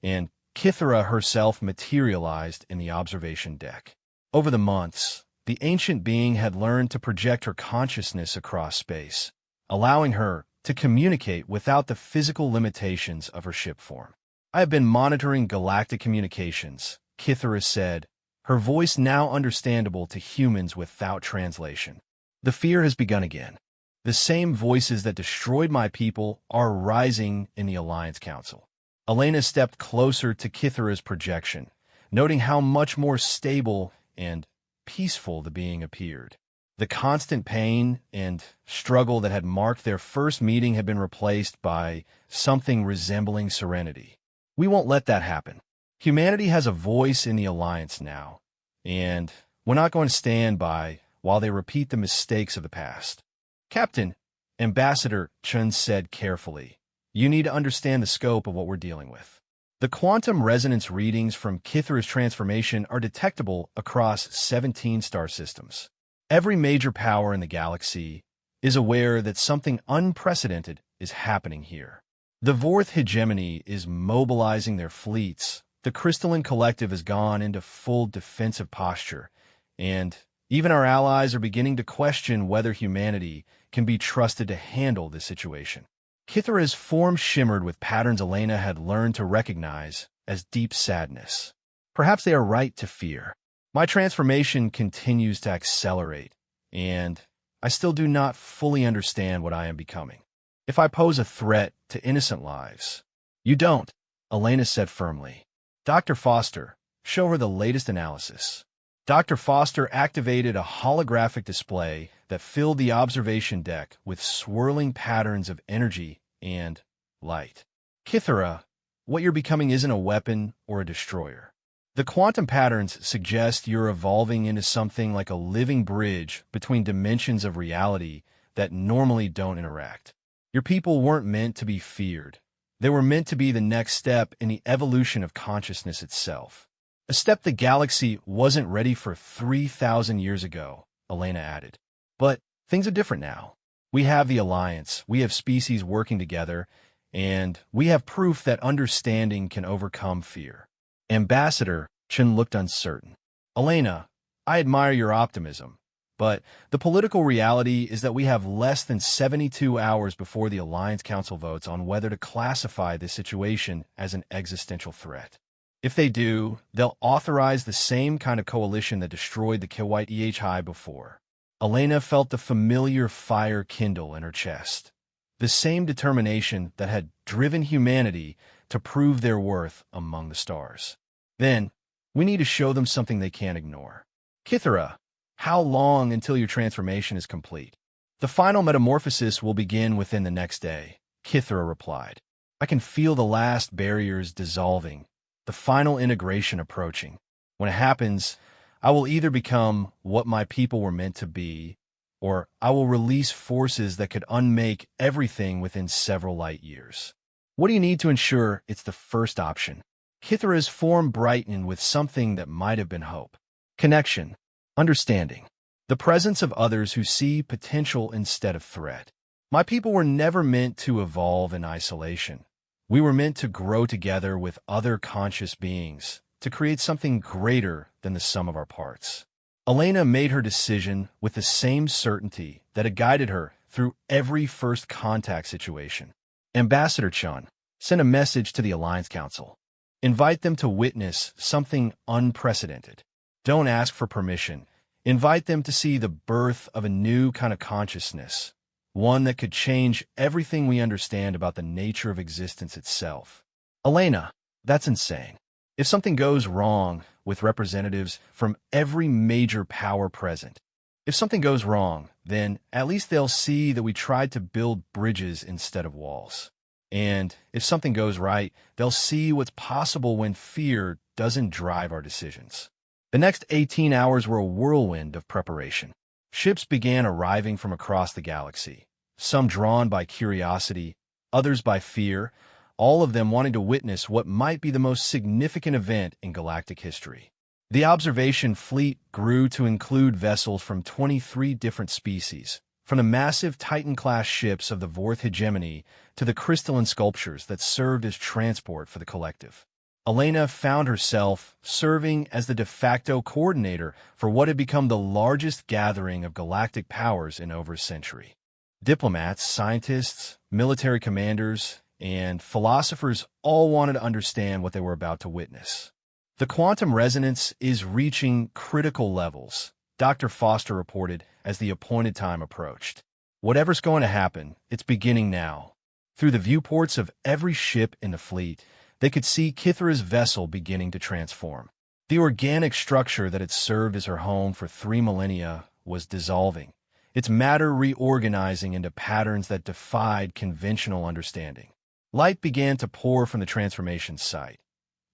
and Kythera herself materialized in the observation deck. Over the months, the ancient being had learned to project her consciousness across space, allowing her to communicate without the physical limitations of her ship form. I have been monitoring galactic communications, Kythera said, her voice now understandable to humans without translation. The fear has begun again. The same voices that destroyed my people are rising in the Alliance Council. Elena stepped closer to Kythera's projection, noting how much more stable and peaceful the being appeared. The constant pain and struggle that had marked their first meeting had been replaced by something resembling serenity. We won't let that happen. Humanity has a voice in the Alliance now, and we're not going to stand by while they repeat the mistakes of the past. Captain, Ambassador Shunned said carefully, you need to understand the scope of what we're dealing with. The quantum resonance readings from Kythera's transformation are detectable across 17 star systems. Every major power in the galaxy is aware that something unprecedented is happening here. The Vorth hegemony is mobilizing their fleets, the crystalline collective has gone into full defensive posture, and even our allies are beginning to question whether humanity can be trusted to handle this situation. Kythera's form shimmered with patterns Elena had learned to recognize as deep sadness. Perhaps they are right to fear. My transformation continues to accelerate, and I still do not fully understand what I am becoming. If I pose a threat to innocent lives, you don't, Elena said firmly. Dr. Foster, show her the latest analysis. Dr. Foster activated a holographic display that filled the observation deck with swirling patterns of energy and light. Kythera, what you're becoming isn't a weapon or a destroyer. The quantum patterns suggest you're evolving into something like a living bridge between dimensions of reality that normally don't interact. Your people weren't meant to be feared. They were meant to be the next step in the evolution of consciousness itself. A step the galaxy wasn't ready for 3,000 years ago, Elena added. But things are different now. We have the Alliance, we have species working together, and we have proof that understanding can overcome fear. Ambassador Chen looked uncertain. Elena, I admire your optimism, but the political reality is that we have less than 72 hours before the Alliance Council votes on whether to classify this situation as an existential threat. If they do, they'll authorize the same kind of coalition that destroyed the HFY before. Elena felt the familiar fire kindle in her chest, the same determination that had driven humanity to prove their worth among the stars. Then, we need to show them something they can't ignore. Kythera, how long until your transformation is complete? The final metamorphosis will begin within the next day, Kythera replied. I can feel the last barriers dissolving, the final integration approaching. When it happens, I will either become what my people were meant to be, or I will release forces that could unmake everything within several light years. What do you need to ensure it's the first option? Kythera's form brightened with something that might have been hope. Connection. Understanding. The presence of others who see potential instead of threat. My people were never meant to evolve in isolation. We were meant to grow together with other conscious beings, to create something greater than the sum of our parts. Elena made her decision with the same certainty that had guided her through every first contact situation. Ambassador Chun, send a message to the Alliance Council. Invite them to witness something unprecedented. Don't ask for permission. Invite them to see the birth of a new kind of consciousness, one that could change everything we understand about the nature of existence itself. Elena, that's insane. If something goes wrong with representatives from every major power present, If something goes wrong, then at least they'll see that we tried to build bridges instead of walls. And if something goes right, they'll see what's possible when fear doesn't drive our decisions. The next 18 hours were a whirlwind of preparation. Ships began arriving from across the galaxy, some drawn by curiosity, others by fear, all of them wanting to witness what might be the most significant event in galactic history. The observation fleet grew to include vessels from 23 different species, from the massive Titan-class ships of the Fourth Hegemony to the crystalline sculptures that served as transport for the collective. Elena found herself serving as the de facto coordinator for what had become the largest gathering of galactic powers in over a century. Diplomats, scientists, military commanders, and philosophers all wanted to understand what they were about to witness. The quantum resonance is reaching critical levels, Dr. Foster reported as the appointed time approached. Whatever's going to happen, it's beginning now. Through the viewports of every ship in the fleet, they could see Kithra's vessel beginning to transform. The organic structure that had served as her home for 3 millennia was dissolving, its matter reorganizing into patterns that defied conventional understanding. Light began to pour from the transformation site.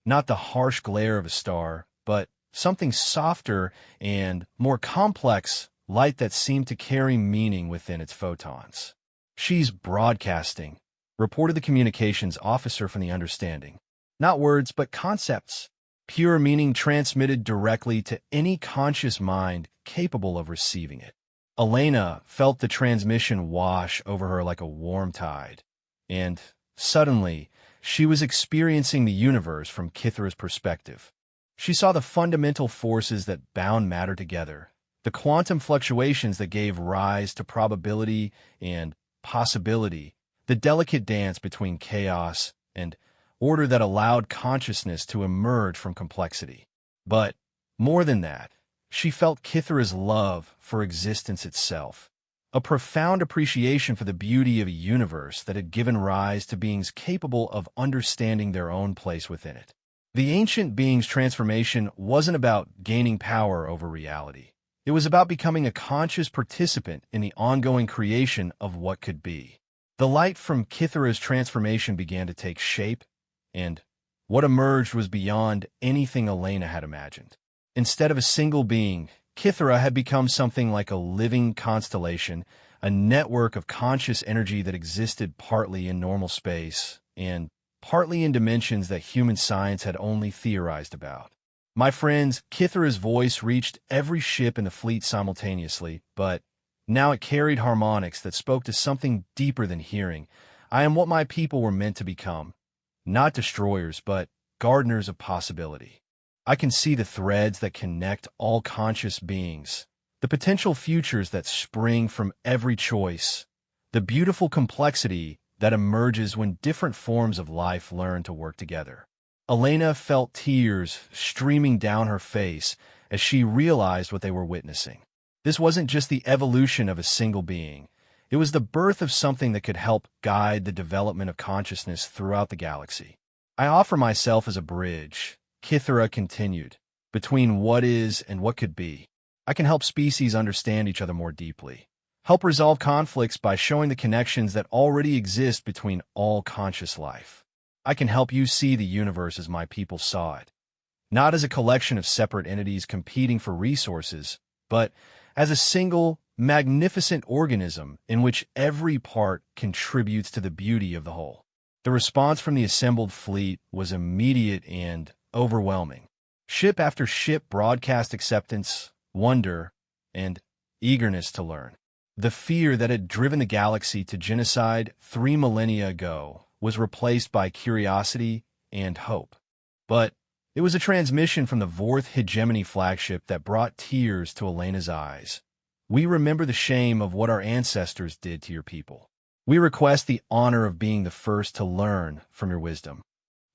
Not the harsh glare of a star, but something softer and more complex, light that seemed to carry meaning within its photons. "She's broadcasting," reported the communications officer from the understanding. "Not words, but concepts. Pure meaning transmitted directly to any conscious mind capable of receiving it." Elena felt the transmission wash over her like a warm tide. And suddenly, she was experiencing the universe from Kithra's perspective. She saw the fundamental forces that bound matter together, the quantum fluctuations that gave rise to probability and possibility, the delicate dance between chaos and order that allowed consciousness to emerge from complexity. But more than that, she felt Kithra's love for existence itself, a profound appreciation for the beauty of a universe that had given rise to beings capable of understanding their own place within it. The ancient being's transformation wasn't about gaining power over reality. It was about becoming a conscious participant in the ongoing creation of what could be. The light from Kithra's transformation began to take shape, and what emerged was beyond anything Elena had imagined. Instead of a single being, Kithra had become something like a living constellation, a network of conscious energy that existed partly in normal space and partly in dimensions that human science had only theorized about. My friends, Kithra's voice reached every ship in the fleet simultaneously, but now it carried harmonics that spoke to something deeper than hearing. "I am what my people were meant to become. Not destroyers, but gardeners of possibility. I can see the threads that connect all conscious beings, the potential futures that spring from every choice, the beautiful complexity that emerges when different forms of life learn to work together." Elena felt tears streaming down her face as she realized what they were witnessing. This wasn't just the evolution of a single being. It was the birth of something that could help guide the development of consciousness throughout the galaxy. "I offer myself as a bridge," Kithra continued, "between what is and what could be. I can help species understand each other more deeply, help resolve conflicts by showing the connections that already exist between all conscious life. I can help you see the universe as my people saw it, not as a collection of separate entities competing for resources, but as a single, magnificent organism in which every part contributes to the beauty of the whole." The response from the assembled fleet was immediate and overwhelming. Ship after ship broadcast acceptance, wonder, and eagerness to learn. The fear that had driven the galaxy to genocide 3 millennia ago was replaced by curiosity and hope. But it was a transmission from the Fourth Hegemony flagship that brought tears to Elena's eyes. "We remember the shame of what our ancestors did to your people. We request the honor of being the first to learn from your wisdom."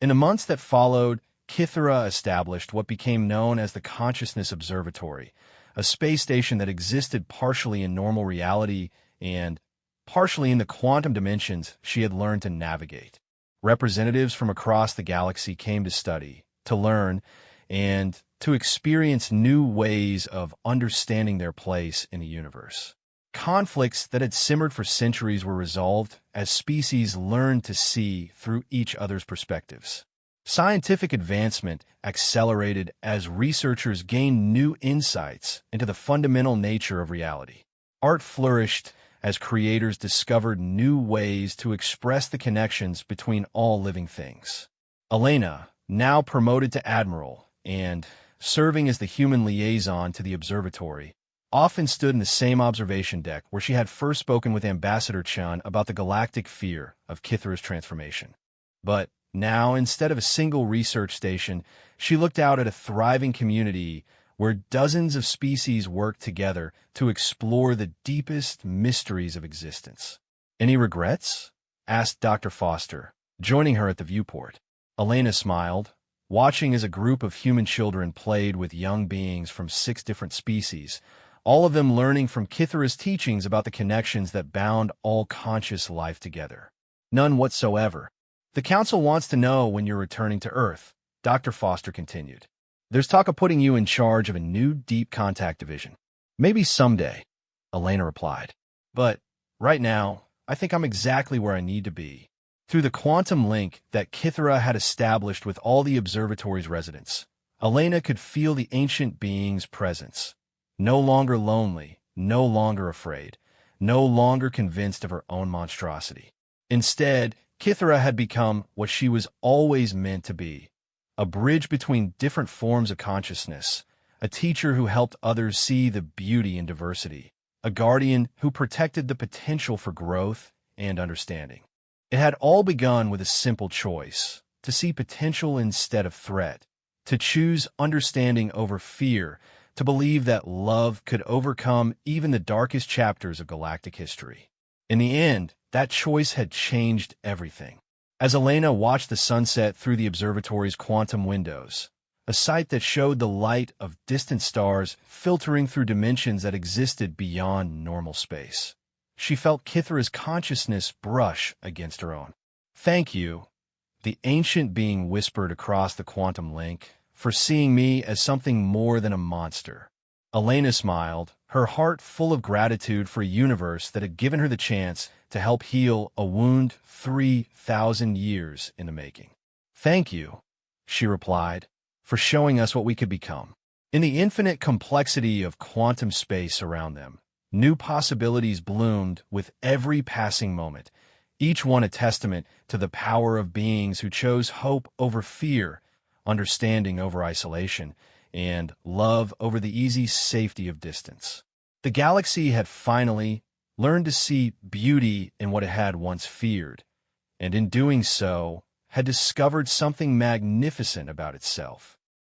In the months that followed, Kithra established what became known as the Consciousness Observatory, a space station that existed partially in normal reality and partially in the quantum dimensions she had learned to navigate. Representatives from across the galaxy came to study, to learn, and to experience new ways of understanding their place in the universe. Conflicts that had simmered for centuries were resolved as species learned to see through each other's perspectives. Scientific advancement accelerated as researchers gained new insights into the fundamental nature of reality. Art flourished as creators discovered new ways to express the connections between all living things. Elena, now promoted to admiral and serving as the human liaison to the observatory, often stood in the same observation deck where she had first spoken with Ambassador Chun about the galactic fear of Kithra's transformation. But now, instead of a single research station, she looked out at a thriving community where dozens of species worked together to explore the deepest mysteries of existence. "Any regrets?" asked Dr. Foster, joining her at the viewport. Elena smiled, watching as a group of human children played with young beings from 6 different species, all of them learning from Kithra's teachings about the connections that bound all conscious life together. "None whatsoever. The Council wants to know when you're returning to Earth," Dr. Foster continued. "There's talk of putting you in charge of a new deep contact division." "Maybe someday," Elena replied. "But right now, I think I'm exactly where I need to be." Through the quantum link that Kithra had established with all the observatory's residents, Elena could feel the ancient being's presence. No longer lonely, no longer afraid, no longer convinced of her own monstrosity. Instead, Kithra had become what she was always meant to be, a bridge between different forms of consciousness, a teacher who helped others see the beauty in diversity, a guardian who protected the potential for growth and understanding. It had all begun with a simple choice: to see potential instead of threat, to choose understanding over fear, to believe that love could overcome even the darkest chapters of galactic history. In the end, that choice had changed everything. As Elena watched the sunset through the observatory's quantum windows, a sight that showed the light of distant stars filtering through dimensions that existed beyond normal space, she felt Kithra's consciousness brush against her own. "Thank you," the ancient being whispered across the quantum link, "for seeing me as something more than a monster." Elena smiled, her heart full of gratitude for a universe that had given her the chance to help heal a wound 3,000 years in the making. "Thank you," she replied, "for showing us what we could become." In the infinite complexity of quantum space around them, new possibilities bloomed with every passing moment, each one a testament to the power of beings who chose hope over fear, understanding over isolation, and love over the easy safety of distance. The galaxy had finally learned to see beauty in what it had once feared, and in doing so, had discovered something magnificent about itself.